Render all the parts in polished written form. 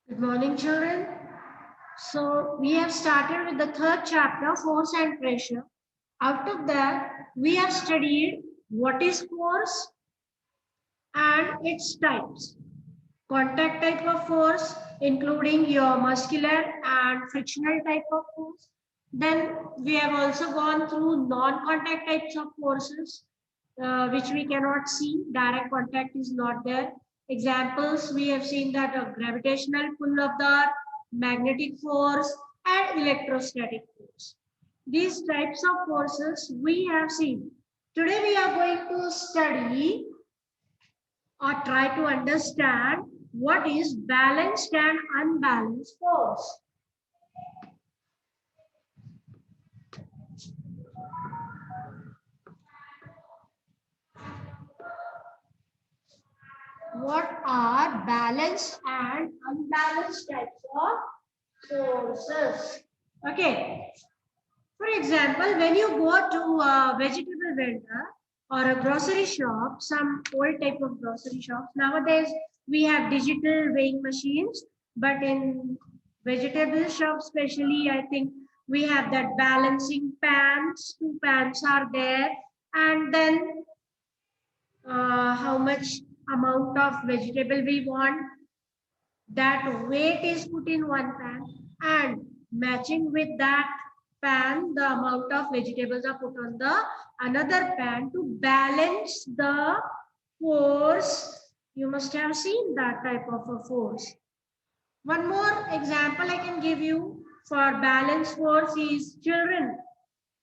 Good morning, children. So, we have started with the third chapter, force and pressure. Out of that, we have studied what is force and its types. Contact type of force, including your muscular and frictional type of force. Then we have also gone through non-contact types of forces, which we cannot see. Direct contact is not there. Examples, we have seen that a gravitational pull of the earth, magnetic force, and electrostatic force. These types of forces we have seen. Today we are going to study or try to understand what is balanced and unbalanced force. What are balanced and unbalanced types of forces? Okay. For example, when you go to a vegetable vendor or a grocery shop, some old type of grocery shops, nowadays we have digital weighing machines, but in vegetable shops, especially, I think we have that balancing pans, two pans are there, and then how much amount of vegetable we want, that weight is put in one pan, and matching with that pan the amount of vegetables are put on the another pan to balance the force. You must have seen that type of a force. One more example I can give you for balance force is children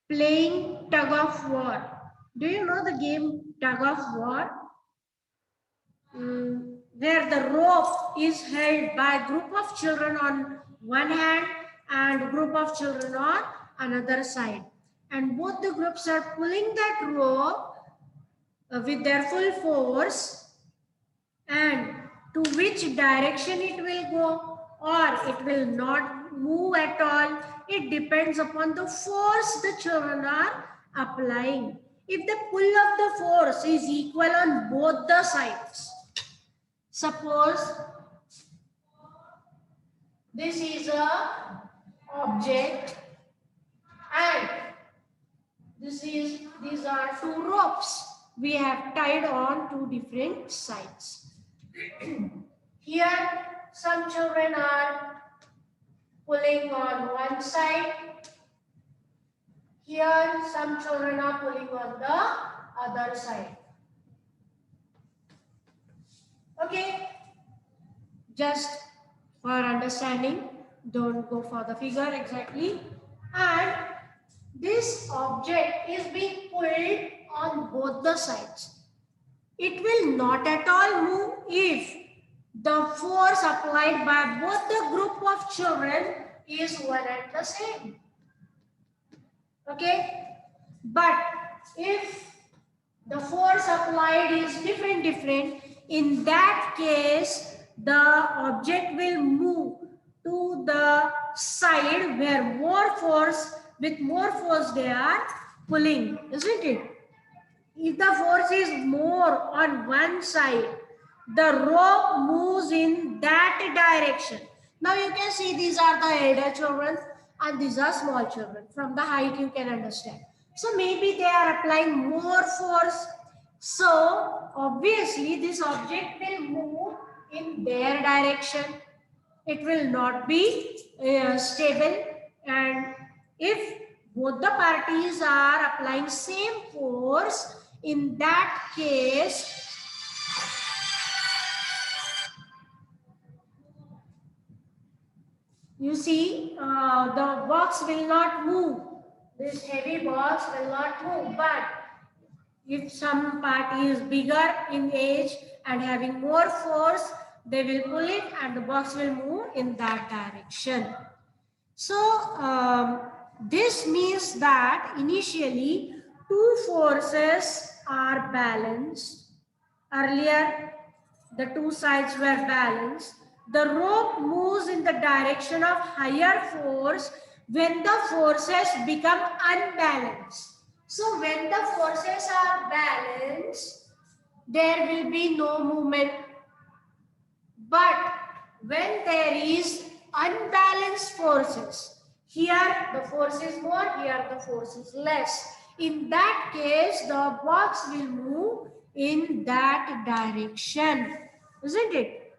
playing tug of war. Do you know the game tug of war? Where the rope is held by a group of children on one hand and a group of children on another side. And both the groups are pulling that rope with their full force, and to which direction it will go or it will not move at all. It depends upon the force the children are applying. If the pull of the force is equal on both the sides, suppose this is a object and these are two ropes we have tied on two different sides. Here some children are pulling on one side. Here some children are pulling on the other side. Okay, just for understanding, don't go for the figure exactly. And this object is being pulled on both the sides. It will not at all move if the force applied by both the group of children is one and the same. Okay? But if the force applied is different, in that case, the object will move to the side where with more force they are pulling, isn't it? If the force is more on one side, the rope moves in that direction. Now you can see these are the elder children and these are small children. From the height you can understand. So maybe they are applying more force. So obviously this object will move in their direction. It will not be stable, and if both the parties are applying same force, in that case you see the box will not move. This heavy box will not move, but if some part is bigger in age and having more force, they will pull it and the box will move in that direction. So this means that initially two forces are balanced. Earlier the two sides were balanced. The rope moves in the direction of higher force when the forces become unbalanced. So when the forces are balanced, there will be no movement. But when there is unbalanced forces. Here the force is more, here the force is less. In that case, the box will move in that direction, isn't it?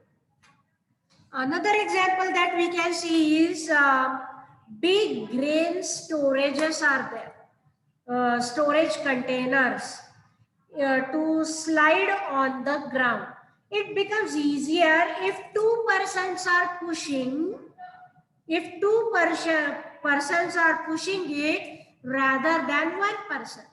Another example that we can see is big grain storages are there, storage containers to slide on the ground. It becomes easier if two persons are pushing, if persons are pushing it rather than one person.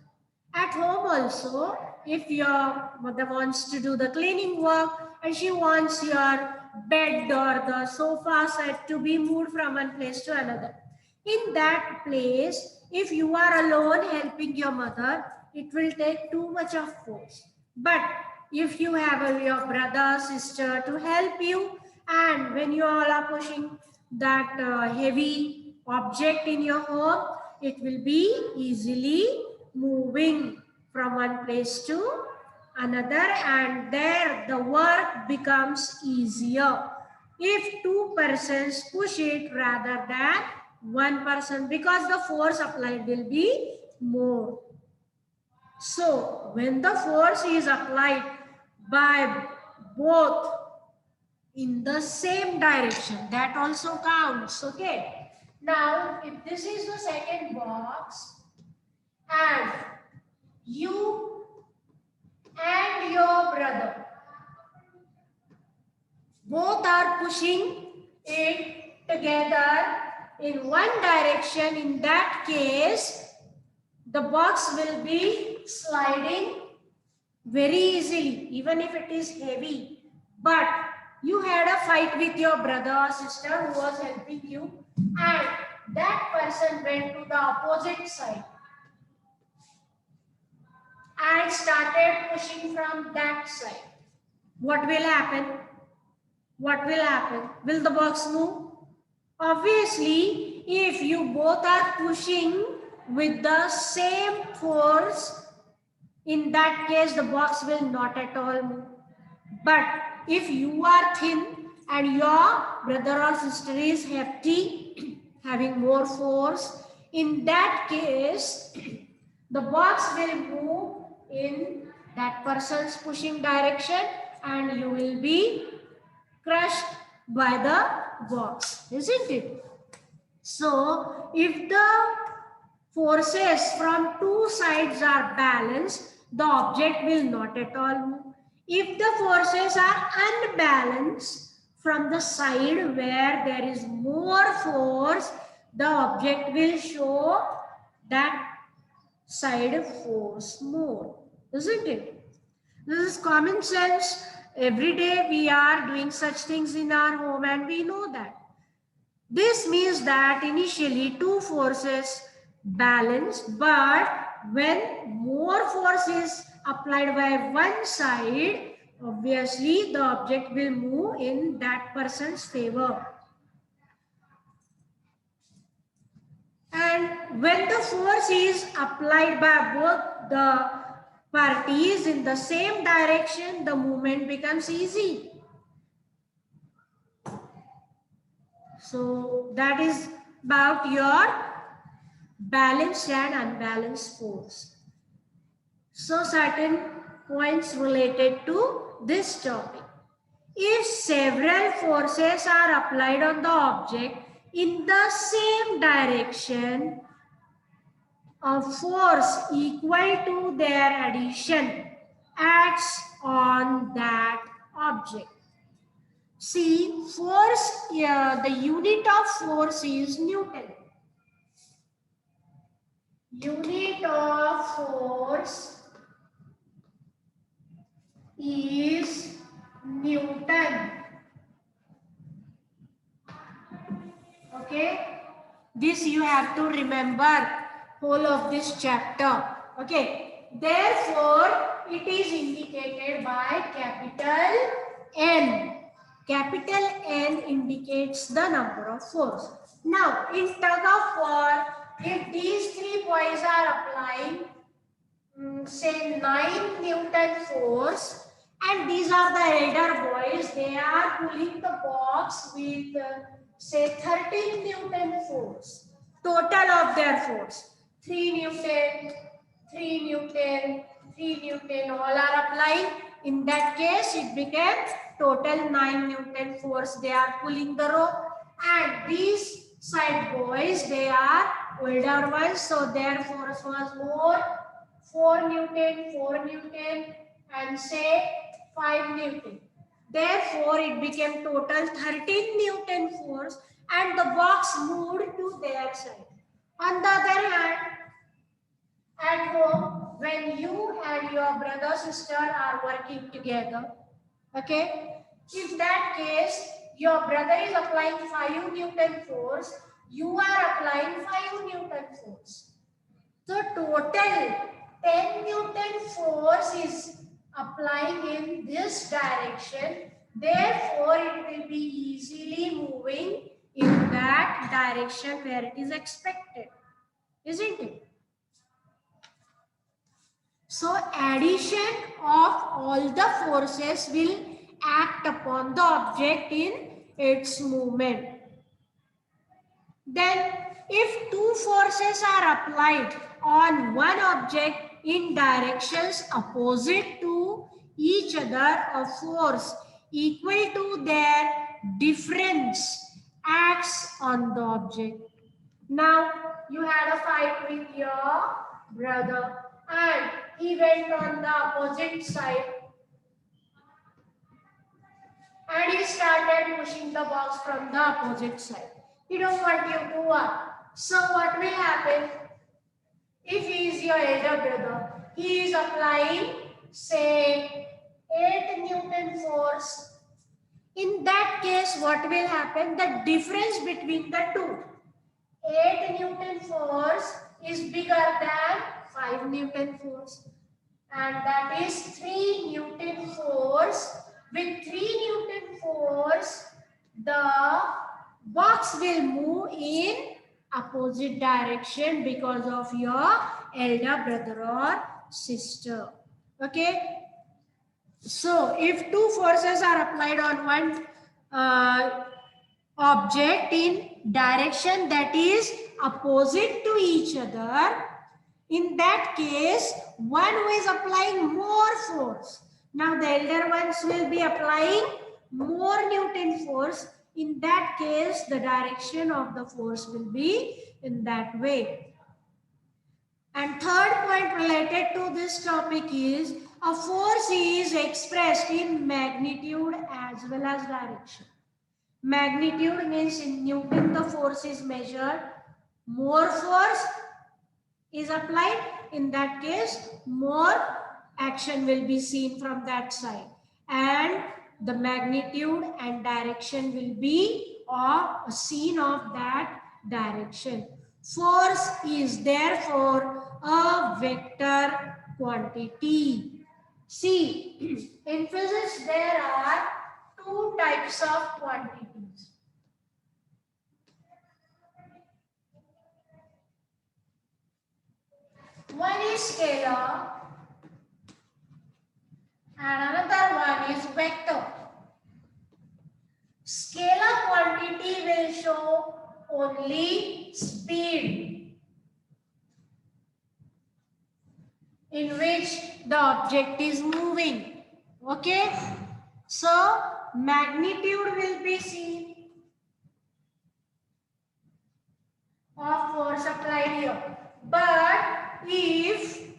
At home also, if your mother wants to do the cleaning work and she wants your bed or the sofa set to be moved from one place to another, in that place, if you are alone helping your mother, it will take too much of force. But if you have your brother, sister to help you, and when you all are pushing that heavy object in your home, it will be easily moving from one place to another, and there the work becomes easier if two persons push it rather than one person, because the force applied will be more. So when the force is applied by both in the same direction, that also counts. Okay, now if this is the second box and you and your brother both are pushing it together in one direction, in that case the box will be sliding very easily, even if it is heavy. But you had a fight with your brother or sister who was helping you, and that person went to the opposite side and started pushing from that side. What will happen? What will happen? Will the box move? Obviously, if you both are pushing with the same force, in that case the box will not at all move. But if you are thin and your brother or sister is hefty, having more force, in that case the box will move in that person's pushing direction and you will be crushed by the box, isn't it? So if the forces from two sides are balanced, the object will not at all move. If the forces are unbalanced, from the side where there is more force, the object will show that side force more, isn't it? This is common sense. Every day we are doing such things in our home and we know that. This means that initially two forces balance, but when more force is applied by one side, obviously the object will move in that person's favor. And when the force is applied by both the parties in the same direction, the movement becomes easy. So that is about your balanced and unbalanced force. So certain points related to this topic. If several forces are applied on the object in the same direction, a force equal to their addition acts on that object. See, force, the unit of force is Newton. Unit of force is Newton. Okay, this you have to remember whole of this chapter. Okay, therefore it is indicated by capital N. Capital N indicates the number of force. Now in tug of war, if these 3 boys are applying say 9 Newton force And these are the elder boys. They are pulling the box with say 13 Newton force. Total of their force. 3 Newton, 3 Newton, 3 Newton, all are applying. In that case, it became total 9 Newton force. They are pulling the rope. And these side boys, they are older ones. So their force was more. 4 Newton, 4 Newton, and say 5 Newton. Therefore, it became total 13 Newton force and the box moved to their side. On the other hand, at home, when you and your brother sister are working together, okay, in that case, your brother is applying 5 Newton force, you are applying 5 Newton force. So total 10 Newton force is applying in this direction. Therefore, it will be easily moving in that direction where it is expected. Isn't it? So addition of all the forces will act upon the object in its movement. Then if two forces are applied on one object in directions opposite to each other, a force equal to their difference acts on the object. Now you had a fight with your brother and he went on the opposite side and he started pushing the box from the opposite side. He don't want you to work. So what will happen? If he is your elder brother, he is applying say 8 Newton force. In that case, what will happen? The difference between the two, 8 Newton force is bigger than 5 Newton force. And that is 3 Newton force. With 3 Newton force, the box will move in opposite direction because of your elder brother or sister. Okay. So if two forces are applied on one object in direction that is opposite to each other, in that case, one who is applying more force. Now the elder ones will be applying more Newton force. In that case, the direction of the force will be in that way. And third point related to this topic is a force is expressed in magnitude as well as direction. Magnitude means in Newton the force is measured. More force is applied. In that case, more action will be seen from that side. And the magnitude and direction will be seen of that direction. Force is therefore a vector quantity. See, in physics there are two types of quantities. One is scalar and another one is vector. Scalar quantity will show only speed in which the object is moving. Okay? So magnitude will be seen of force applied here. But if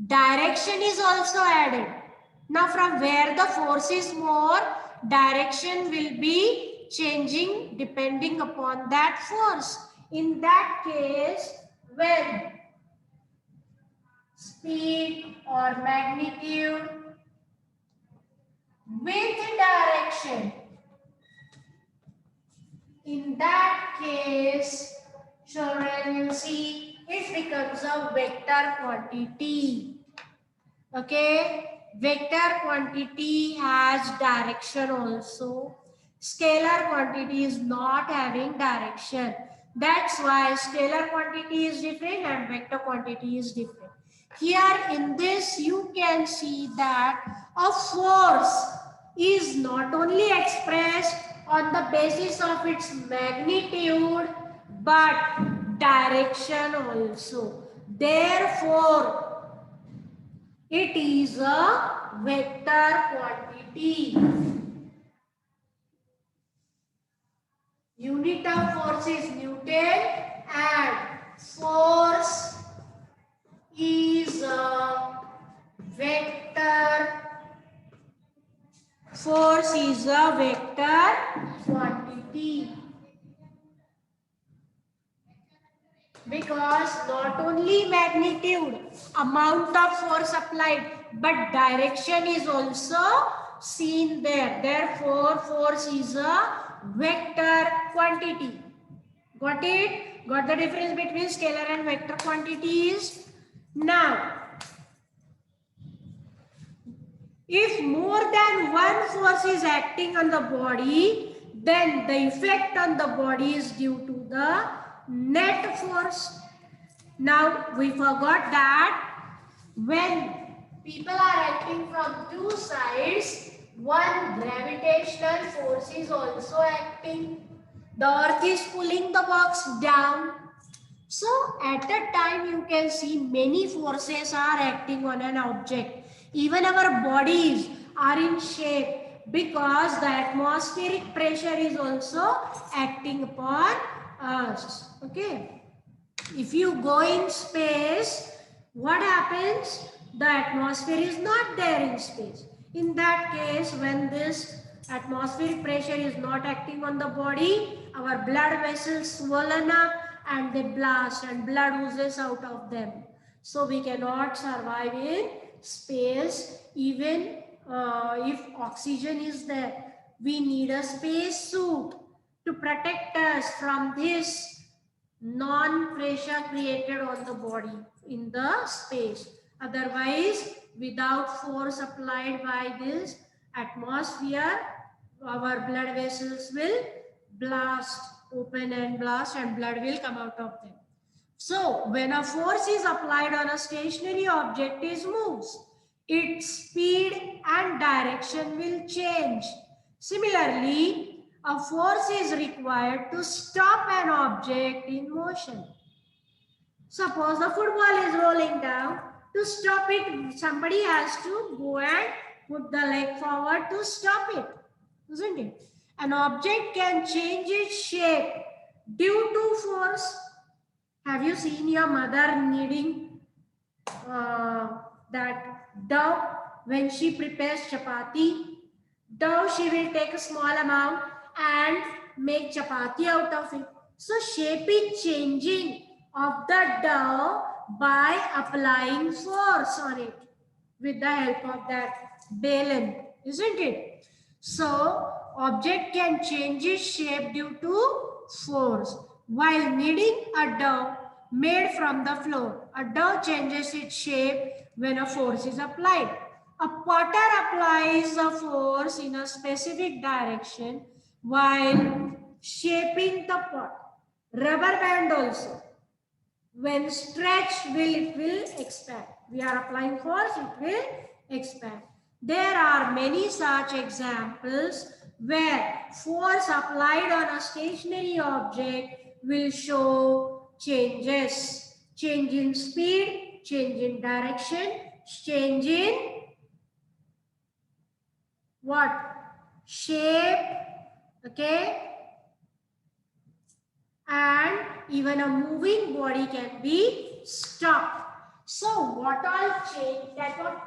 direction is also added, now from where the force is more, direction will be changing depending upon that force. In that case, when speed or magnitude with direction, in that case, children, you see, it becomes a vector quantity. Okay, vector quantity has direction also. Scalar quantity is not having direction. That's why scalar quantity is different and vector quantity is different. Here in this, you can see that a force is not only expressed on the basis of its magnitude, but direction also. Therefore, it is a vector quantity. Unit of force is Newton and force is a vector. Force is a vector quantity. Because not only magnitude, amount of force applied, but direction is also seen there. Therefore, force is a vector quantity. Got it? Got the difference between scalar and vector quantities? Now, if more than one force is acting on the body, then the effect on the body is due to the net force. Now, we forgot that when people are acting from two sides, one gravitational force is also acting. The earth is pulling the box down. So, at that time, you can see many forces are acting on an object. Even our bodies are in shape because the atmospheric pressure is also acting upon us. Okay. If you go in space, what happens? The atmosphere is not there in space. In that case, when this atmospheric pressure is not acting on the body, our blood vessels swollen up and they blast and blood oozes out of them. So we cannot survive in space even if oxygen is there. We need a space suit to protect us from this non-pressure created on the body in the space. Otherwise, without force applied by this atmosphere, our blood vessels will blast, open and blast, and blood will come out of them. So, when a force is applied on a stationary object, it moves. Its speed and direction will change. Similarly, a force is required to stop an object in motion. Suppose the football is rolling down. To stop it, somebody has to go and put the leg forward to stop it, isn't it? An object can change its shape due to force. Have you seen your mother kneading that dough when she prepares chapati? Dough she will take a small amount and make chapati out of it. So shape is changing of the dough by applying force on it with the help of that balun, isn't it? So object can change its shape due to force. While kneading a dough made from the flour, a dough changes its shape when a force is applied. A potter applies a force in a specific direction while shaping the pot. Rubber band also. When stretched, it will expand. We are applying force, it will expand. There are many such examples where force applied on a stationary object will show changes. Change in speed, change in direction, change in what? Shape, okay? And even a moving body can be stopped. So what all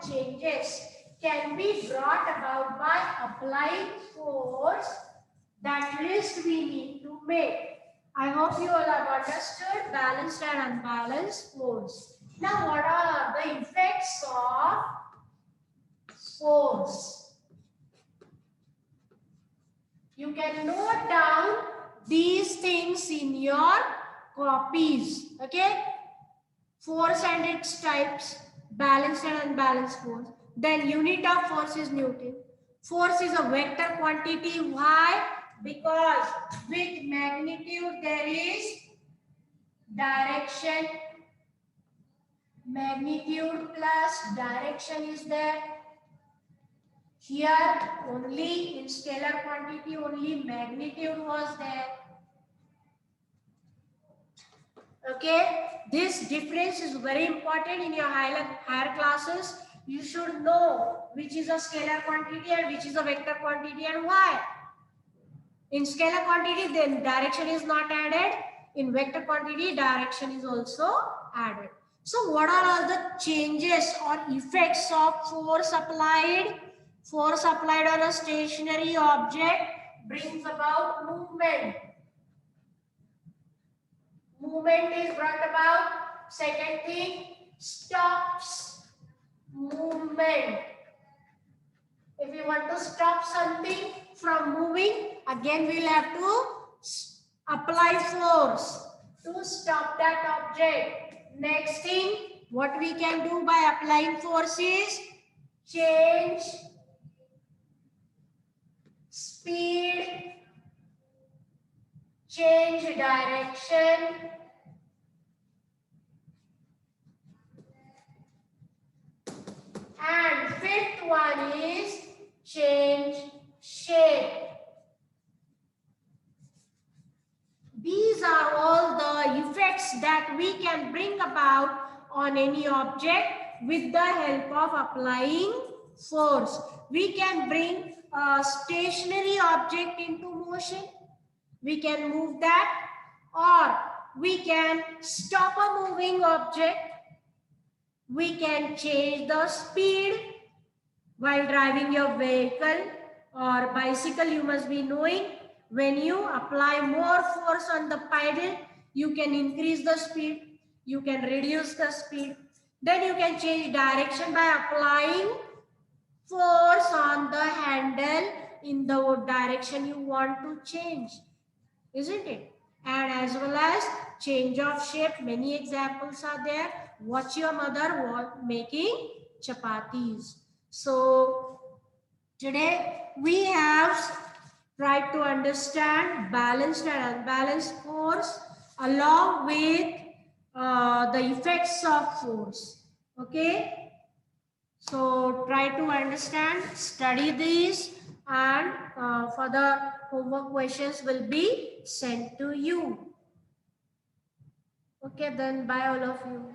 changes can be brought about by applying force? That list we need to make. I hope you all have understood balanced and unbalanced force. Now what are the effects of force? You can note down these things in your copies. Okay? Force and its types, balanced and unbalanced force. Then unit of force is Newton. Force is a vector quantity. Why? Because with magnitude there is direction. magnitude plus direction is there. Here only in scalar quantity only magnitude was there. Okay, this difference is very important in your higher classes. You should know which is a scalar quantity and which is a vector quantity and why. In scalar quantity, then direction is not added. In vector quantity, direction is also added. So what are all the changes or effects of force applied? Force applied on a stationary object brings about movement. Movement is brought about. Second thing, stops movement. If you want to stop something from moving, again we'll have to apply force to stop that object. Next thing, what we can do by applying force is change speed, change direction, and fifth one is change shape. These are all the effects that we can bring about on any object with the help of applying force. We can bring a stationary object into motion. We can move that, or we can stop a moving object. We can change the speed while driving your vehicle or bicycle. You must be knowing, when you apply more force on the pedal, you can increase the speed, you can reduce the speed. Then you can change direction by applying force on the handle in the direction you want to change, isn't it? And as well as change of shape. Many examples are there. Watch your mother making chapatis. So today we have tried to understand balanced and unbalanced force along with the effects of force. Okay. So try to understand, study these, and further homework questions will be sent to you. Okay, then bye all of you.